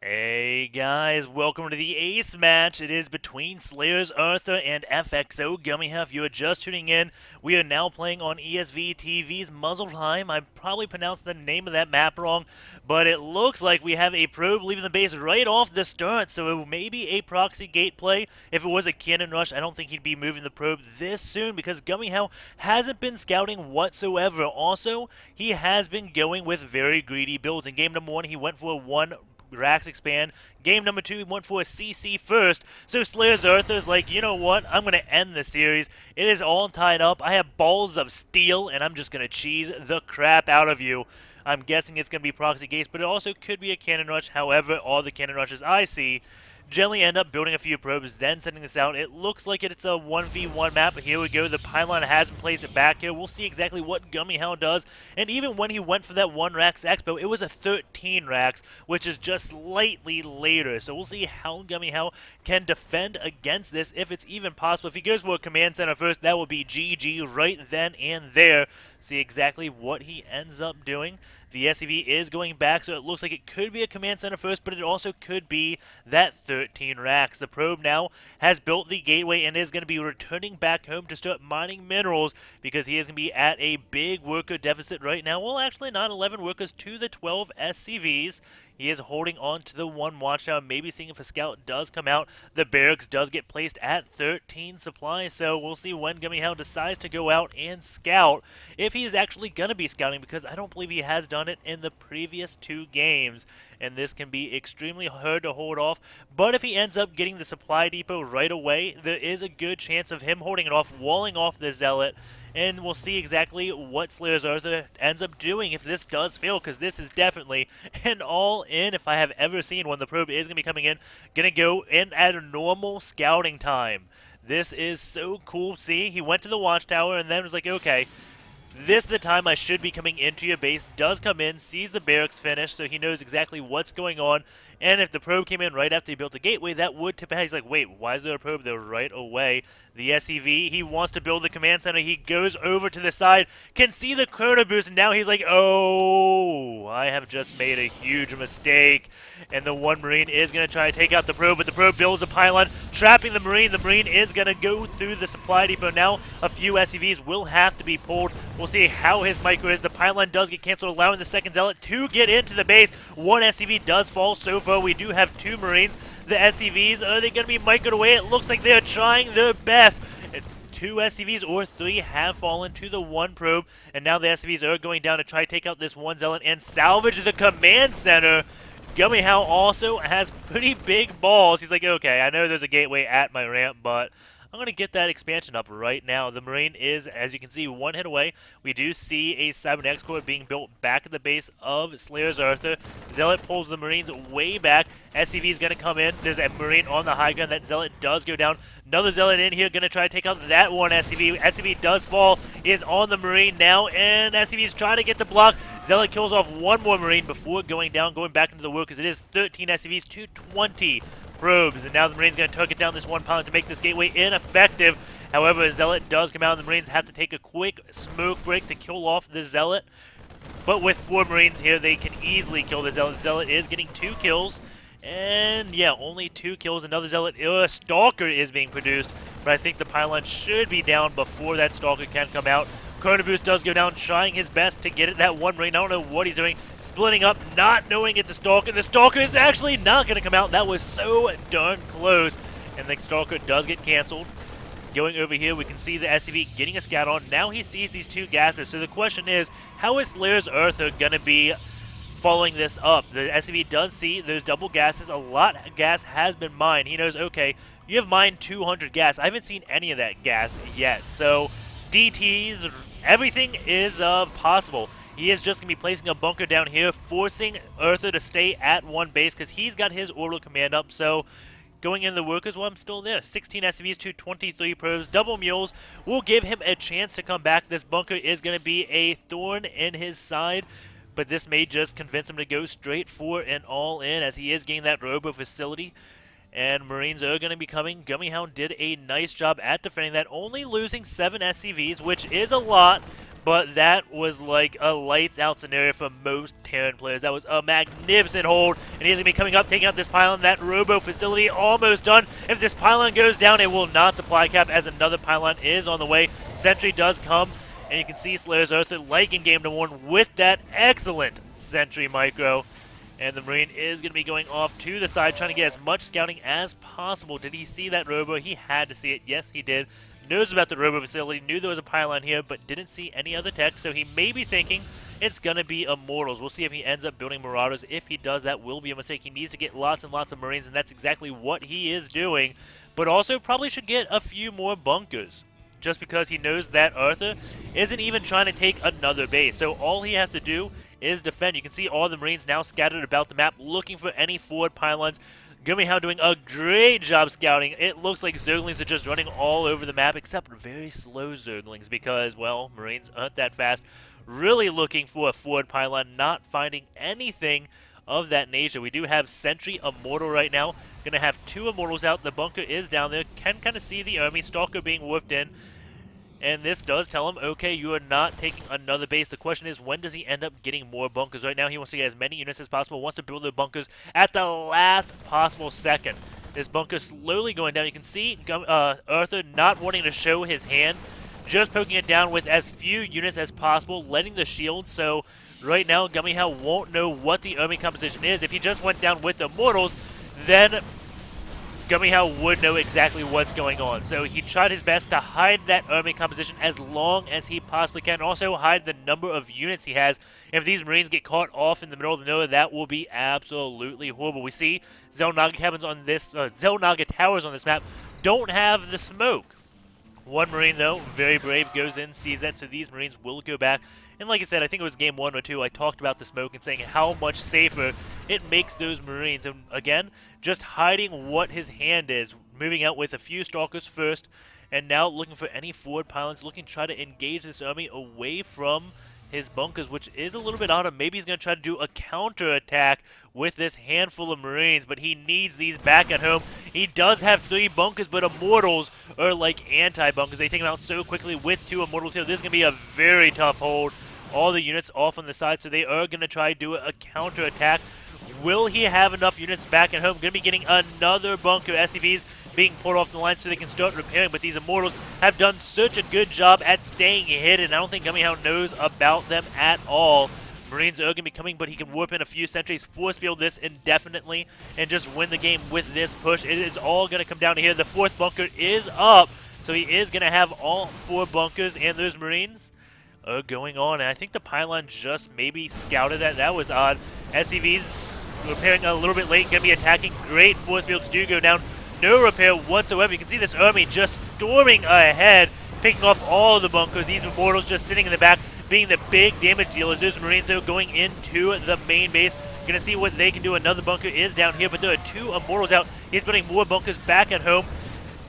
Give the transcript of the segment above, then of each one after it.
Hey guys, welcome to the Ace match. It is between Slayers.Arthur and FXO.Gumiho. If you are just tuning in, we are now playing on ESV TV's Muspelheim. I probably pronounced the name of that map wrong, but it looks like we have a probe leaving the base right off the start, so it may be a proxy gate play. If it was a cannon rush, I don't think he'd be moving the probe this soon because Gumiho hasn't been scouting whatsoever. Also, he has been going with very greedy builds. In game number 1, he went for a 1 Rax expand. Game number 2, he went for a CC first. So Slayers.Arthur's like, you know what? I'm going to end the series. It is all tied up. I have balls of steel, and I'm just going to cheese the crap out of you. I'm guessing it's going to be proxy gates, but it also could be a cannon rush. However, all the cannon rushes I see generally end up building a few probes, then sending this out. It looks like it's a 1v1 map, but here we go. The pylon has been placed back here. We'll see exactly what Gumiho does. And even when he went for that 1 Rax Expo, it was a 13 Rax, which is just slightly later. So we'll see how Gumiho can defend against this, if it's even possible. If he goes for a command center first, that would be GG right then and there. See exactly what he ends up doing. The SCV is going back, so it looks like it could be a command center first, but it also could be that 13 Rax. The probe now has built the gateway and is going to be returning back home to start mining minerals because he is going to be at a big worker deficit right now. Well, actually not 11 workers to the 12 SCVs. He is holding on to the 1 watchtower, maybe seeing if a scout does come out. The barracks does get placed at 13 supplies, so we'll see when Gumiho decides to go out and scout, if he is actually going to be scouting, because I don't believe he has done it in the previous 2 games, and this can be extremely hard to hold off. But if he ends up getting the supply depot right away, there is a good chance of him holding it off, walling off the Zealot, and we'll see exactly what Slayers.Arthur ends up doing if this does fail, because this is definitely an all-in if I have ever seen one. The probe is going to be coming in, going to go in at a normal scouting time. This is so cool. See, he went to the watchtower and then was like, okay, this is the time I should be coming into your base. Does come in, sees the barracks finish, so he knows exactly what's going on. And if the probe came in right after he built the gateway, that would tip ahead. He's like, wait, why is there a probe there right away? The SCV, he wants to build the command center. He goes over to the side, can see the chrono boost, and now he's like, oh, I have just made a huge mistake. And the 1 Marine is going to try to take out the probe, but the probe builds a pylon, trapping the Marine. The Marine is going to go through the supply depot now. A few SCVs will have to be pulled. We'll see how his micro is. The pylon does get canceled, allowing the second Zealot to get into the base. 1 SCV does fall so far. We do have 2 Marines. The SCVs, are they going to be microed away? It looks like they're trying their best. 2 SCVs or 3 have fallen to the 1 probe, and now the SCVs are going down to try to take out this 1 Zealot and salvage the command center. Gumiho also has pretty big balls. He's like, okay, I know there's a gateway at my ramp, but I'm going to get that expansion up right now. The Marine is, as you can see, 1 hit away. We do see a Cybernex core being built back at the base of Slayers.Arthur. Zealot pulls the Marines way back. SCV is going to come in. There's a Marine on the high ground. That Zealot does go down. Another Zealot in here, going to try to take out that 1 SCV. SCV does fall, is on the Marine now, and SCV is trying to get the block. Zealot kills off 1 more Marine before going down, going back into the work, because it is 13 SCVs to 20 probes. And now the Marine's going to target down this 1 pylon to make this gateway ineffective. However, a Zealot does come out, and the Marines have to take a quick smoke break to kill off the Zealot. But with 4 Marines here, they can easily kill the Zealot. The Zealot is getting 2 kills. And yeah, only 2 kills. Another Zealot. Stalker is being produced, but I think the pylon should be down before that Stalker can come out. Chrono Boost does go down, trying his best to get it. That 1 Marine, I don't know what he's doing. Splitting up, not knowing it's a Stalker. The Stalker is actually not going to come out. That was so darn close. And the Stalker does get canceled. Going over here, we can see the SCV getting a scout on. Now he sees these 2 gases. So the question is, how is Slayers.Arthur going to be following this up? The SCV does see those double gases. A lot of gas has been mined. He knows, okay, you have mined 200 gas. I haven't seen any of that gas yet. So DTs, everything is possible. He is just going to be placing a bunker down here, forcing Arthur to stay at 1 base because he's got his orbital command up. So going in the workers, well, I'm still there. 16 SCVs to 23 probes. Double mules will give him a chance to come back. This bunker is going to be a thorn in his side, but this may just convince him to go straight for an all-in as he is getting that robo facility. And Marines are going to be coming. Gumiho did a nice job at defending that, only losing 7 SCVs, which is a lot. But that was like a lights-out scenario for most Terran players. That was a magnificent hold, and he's going to be coming up, taking out this pylon. That robo facility almost done. If this pylon goes down, it will not supply cap, as another pylon is on the way. Sentry does come, and you can see Slayers.Arthur, like in game number 1, with that excellent Sentry micro. And the Marine is going to be going off to the side, trying to get as much scouting as possible. Did he see that robo? He had to see it. Yes, he did. Knows about the robo facility, knew there was a pylon here, but didn't see any other tech, so he may be thinking it's going to be Immortals. We'll see if he ends up building Marauders. If he does, that will be a mistake. He needs to get lots and lots of Marines, and that's exactly what he is doing, but also probably should get a few more bunkers, just because he knows that Arthur isn't even trying to take another base. So all he has to do is defend. You can see all the Marines now scattered about the map, looking for any forward pylons. Gumiho doing a great job scouting. It looks like Zerglings are just running all over the map, except very slow Zerglings because, well, Marines aren't that fast. Really looking for a forward pylon, not finding anything of that nature. We do have Sentry Immortal right now. Going to have 2 Immortals out. The bunker is down there. Can kind of see the army. Stalker being warped in. And this does tell him, okay, you are not taking another base. The question is, when does he end up getting more bunkers? Right now, he wants to get as many units as possible, wants to build the bunkers at the last possible second. This bunker slowly going down. You can see Arthur not wanting to show his hand, just poking it down with as few units as possible, letting the shield. So right now, Gumiho won't know what the army composition is. If he just went down with the Immortals, then Gumiho would know exactly what's going on. So he tried his best to hide that army composition as long as he possibly can. Also hide the number of units he has. If these Marines get caught off in the middle of the nowhere, that will be absolutely horrible. We see Xel'Naga cabins on this, Xel'Naga towers on this map don't have the smoke. One Marine, though, very brave, goes in, sees that, so these Marines will go back. And like I said, I think it was game 1 or 2, I talked about the smoke and saying how much safer it makes those Marines. And again, just hiding what his hand is, moving out with a few Stalkers first, and now looking for any forward pylons, looking to try to engage this army away from his bunkers, which is a little bit odd. Maybe he's going to try to do a counter-attack with this handful of Marines, but he needs these back at home. He does have 3 bunkers, but Immortals are like anti-bunkers. They take them out so quickly with 2 Immortals here. This is going to be a very tough hold. All the units off on the side, so they are going to try to do a counter-attack. Will he have enough units back at home? Going to be getting another bunker. SCVs being pulled off the line so they can start repairing, but these Immortals have done such a good job at staying hidden. I don't think Gumiho knows about them at all. Marines are going to be coming, but he can warp in a few sentries, force field this indefinitely, and just win the game with this push. It is all going to come down to here. The 4th bunker is up, so he is going to have all 4 bunkers, and those Marines are going on. And I think the pylon just maybe scouted that. That was odd. SCVs repairing a little bit late, going to be attacking. Great force fields do go down. No repair whatsoever. You can see this army just storming ahead, picking off all of the bunkers. These Immortals just sitting in the back, being the big damage dealers. Those Marines, though, going into the main base. Going to see what they can do. Another bunker is down here, but there are 2 Immortals out. He's putting more bunkers back at home.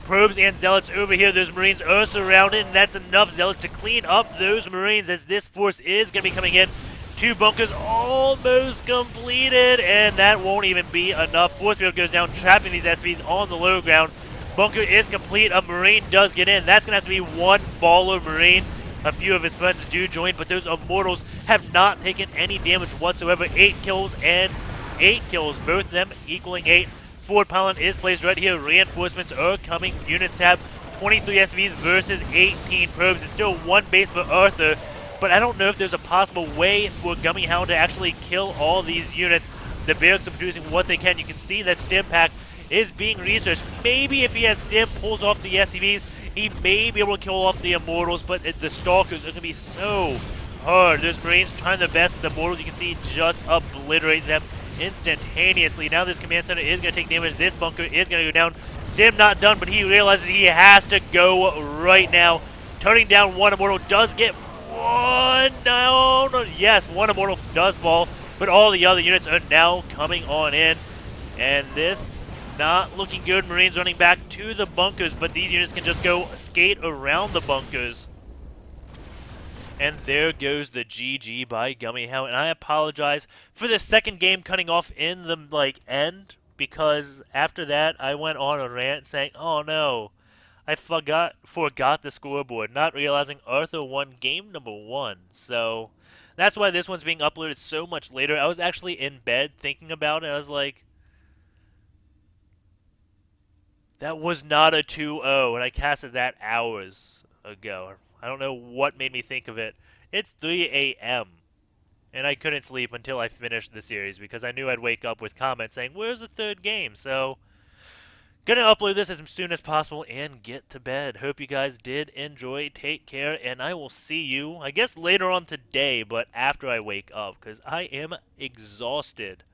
Probes and Zealots over here. Those Marines are surrounded, and that's enough Zealots to clean up those Marines as this force is going to be coming in. 2 bunkers almost completed, and that won't even be enough. Force field goes down, trapping these SVs on the low ground. Bunker is complete. A Marine does get in. That's going to have to be 1 baller Marine. A few of his friends do join, but those Immortals have not taken any damage whatsoever. 8 kills and 8 kills, both of them equaling 8. Forward pylon is placed right here. Reinforcements are coming. Units tab. 23 SVs versus 18 probes. It's still 1 base for Arthur, but I don't know if there's a possible way for Gumiho to actually kill all these units. The barracks are producing what they can. You can see that stim pack is being researched. Maybe if he has stim, pulls off the SCVs, he may be able to kill off the Immortals, but the Stalkers are going to be so hard. Those Marines trying their best. The Immortals, you can see, just obliterate them instantaneously. Now this command center is going to take damage. This bunker is going to go down. Stim not done, but he realizes he has to go right now. Turning down 1 Immortal, does get 1 down. Yes, 1 Immortal does fall, but all the other units are now coming on in. And this not looking good. Marines running back to the bunkers, but these units can just go skate around the bunkers. And there goes the GG by Gumiho. And I apologize for the second game cutting off in the end, because after that I went on a rant saying, oh no, I forgot the scoreboard, not realizing Arthur won game number one. So that's why this one's being uploaded so much later. I was actually in bed thinking about it. I was like, that was not a 2-0, and I casted that hours ago. I don't know what made me think of it. It's 3 a.m. and I couldn't sleep until I finished the series because I knew I'd wake up with comments saying, "Where's the third game?" So gonna upload this as soon as possible and get to bed. Hope you guys did enjoy. Take care, and I will see you, I guess, later on today, but after I wake up, because I am exhausted.